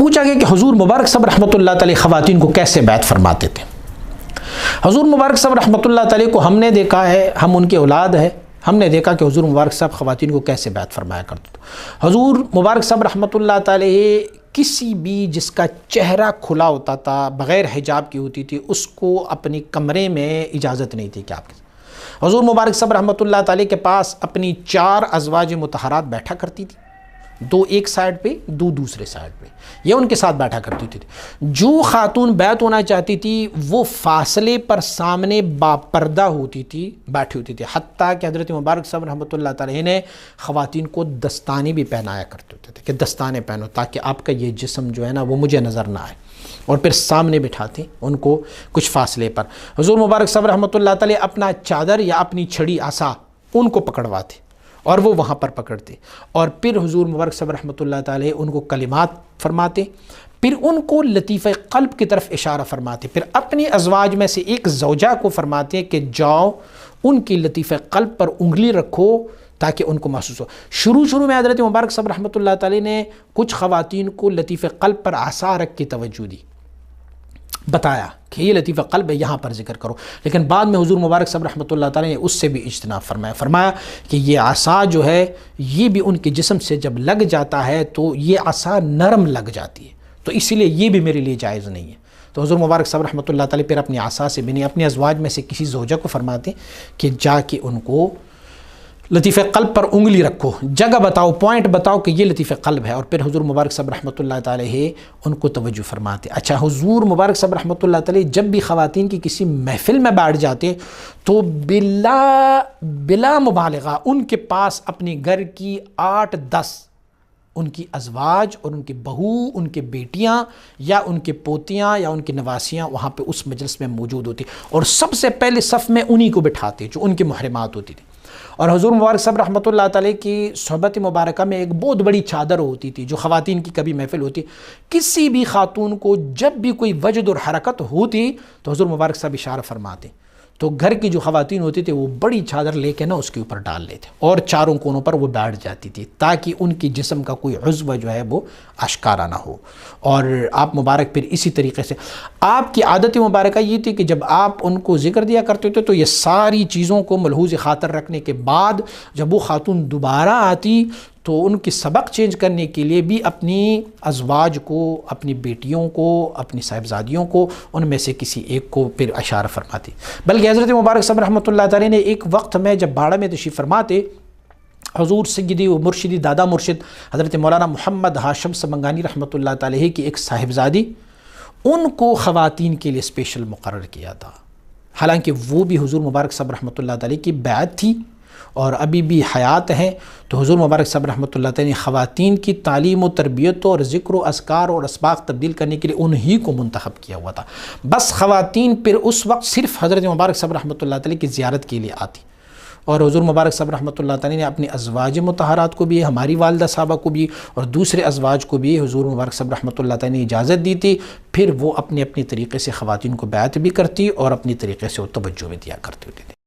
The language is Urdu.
پوچھا گیا کہ حضور مبارک صاحب رحمۃ اللہ تعالی خواتین کو کیسے بیعت فرماتے تھے؟ حضور مبارک صاحب رحمۃ اللہ تعالی کو ہم نے دیکھا ہے، ہم ان کے اولاد ہیں، ہم نے دیکھا کہ حضور مبارک صاحب خواتین کو کیسے بیعت فرمایا کرتے تھے۔ حضور مبارک صاحب رحمۃ اللہ تعالی کسی بھی جس کا چہرہ کھلا ہوتا تھا، بغیر حجاب کی ہوتی تھی، اس کو اپنی کمرے میں اجازت نہیں تھی کہ آپ کے حضور مبارک صاحب رحمۃ اللہ تعالی کے پاس اپنی 4 ازواج مطہرات بیٹھا کرتی تھی، 2 ایک سائڈ پہ، 2 دوسرے سائڈ پہ، یہ ان کے ساتھ بیٹھا کرتی تھی۔ جو خاتون بیعت ہونا چاہتی تھی وہ فاصلے پر سامنے باپردہ ہوتی تھی، بیٹھی ہوتی تھی، حتیٰ کہ حضرت مبارک صاحب رحمۃ اللہ تعالی نے خواتین کو دستانے بھی پہنایا کرتے ہوتے تھے کہ دستانے پہنو تاکہ آپ کا یہ جسم جو ہے نا وہ مجھے نظر نہ آئے، اور پھر سامنے بٹھاتے ان کو کچھ فاصلے پر۔ حضور مبارک صاحب رحمۃ اللہ تعالی اپنا چادر یا اپنی چھڑی عصا ان کو پکڑواتے اور وہ وہاں پر پکڑتے، اور پھر حضور مبارک صاحب رحمۃ اللہ تعالی ان کو کلمات فرماتے، پھر ان کو لطیفہ قلب کی طرف اشارہ فرماتے، پھر اپنی ازواج میں سے ایک زوجہ کو فرماتے کہ جاؤ ان کی لطیفہ قلب پر انگلی رکھو تاکہ ان کو محسوس ہو۔ شروع میں حضرت مبارک صاحب رحمۃ اللہ تعالی نے کچھ خواتین کو لطیفہ قلب پر عصا رکھ کے توجہ دی، بتایا کہ یہ لطیفہ قلب ہے، یہاں پر ذکر کرو، لیکن بعد میں حضور مبارک صاحب رحمۃ اللہ تعالی نے اس سے بھی اجتناب فرمایا کہ یہ عصا جو ہے یہ بھی ان کے جسم سے جب لگ جاتا ہے تو یہ عصا نرم لگ جاتی ہے، تو اسی لیے یہ بھی میرے لیے جائز نہیں ہے۔ تو حضور مبارک صاحب رحمۃ اللہ تعالی پھر اپنی عصا سے بھی نہیں، اپنی ازواج میں سے کسی زوجہ کو فرماتے کہ جا کے ان کو لطیفہ قلب پر انگلی رکھو، جگہ بتاؤ، پوائنٹ بتاؤ کہ یہ لطیفہ قلب ہے، اور پھر حضور مبارک صاحب رحمۃ اللہ تعالی ان کو توجہ فرماتے۔ اچھا، حضور مبارک صاحب رحمۃ اللہ تعالی جب بھی خواتین کی کسی محفل میں بیٹھ جاتے تو بلا مبالغہ ان کے پاس اپنے گھر کی 8-10 ان کی ازواج اور ان کی بہو، ان کے بیٹیاں یا ان کے پوتیاں یا ان کی نواسیاں وہاں پہ اس مجلس میں موجود ہوتی، اور سب سے پہلے صف میں انہی کو بٹھاتے جو ان کی محرمات ہوتی تھی۔ اور حضور مبارک صاحب رحمۃ اللہ تعالی کی صحبت مبارکہ میں ایک بہت بڑی چادر ہوتی تھی جو خواتین کی کبھی محفل ہوتی، کسی بھی خاتون کو جب بھی کوئی وجد اور حرکت ہوتی تو حضور مبارک صاحب اشارہ فرماتے، تو گھر کی جو خواتین ہوتی تھی وہ بڑی چادر لے کے نا اس کے اوپر ڈال لیتے اور چاروں کونوں پر وہ بیٹھ جاتی تھی تاکہ ان کی جسم کا کوئی عضو جو ہے وہ آشکارا نہ ہو۔ اور آپ مبارک پھر اسی طریقے سے آپ کی عادت مبارکہ یہ تھی کہ جب آپ ان کو ذکر دیا کرتے تھے تو یہ ساری چیزوں کو ملحوظ خاطر رکھنے کے بعد جب وہ خاتون دوبارہ آتی تو ان کی سبق چینج کرنے کے لیے بھی اپنی ازواج کو، اپنی بیٹیوں کو، اپنی صاحبزادیوں کو ان میں سے کسی ایک کو پھر اشارہ فرماتی۔ بلکہ حضرت مبارک صاحب رحمۃ اللہ تعالی نے ایک وقت میں جب باڑہ میں تشریف فرماتے، حضور سیدی و مرشدی دادا مرشد حضرت مولانا محمد ہاشم سمنگانی رحمۃ اللہ تعالی کی ایک صاحبزادی، ان کو خواتین کے لیے اسپیشل مقرر کیا تھا، حالانکہ وہ بھی حضور مبارک صاحب رحمۃ اللہ تعالی کی بیعت تھی اور ابھی بھی حیات ہیں، تو حضور مبارک صاحب رحمۃ اللہ تعالی نے خواتین کی تعلیم و تربیت اور ذکر و اذکار اور اسباق تبدیل کرنے کے لیے انہی کو منتخب کیا ہوا تھا۔ بس خواتین پھر اس وقت صرف حضرت مبارک صاحب رحمۃ اللہ تعالی کی زیارت کے لیے آتی، اور حضور مبارک صاحب رحمۃ اللہ تعالی نے اپنی ازواج مطہرات کو بھی، ہماری والدہ صاحبہ کو بھی اور دوسرے ازواج کو بھی حضور مبارک صاحب رحمۃ اللہ تعالی نے اجازت دی تھی، پھر وہ اپنے طریقے سے خواتین کو بیعت بھی کرتی اور اپنی طریقے سے وہ توجہ بھی دیا کرتی ہوتی تھی۔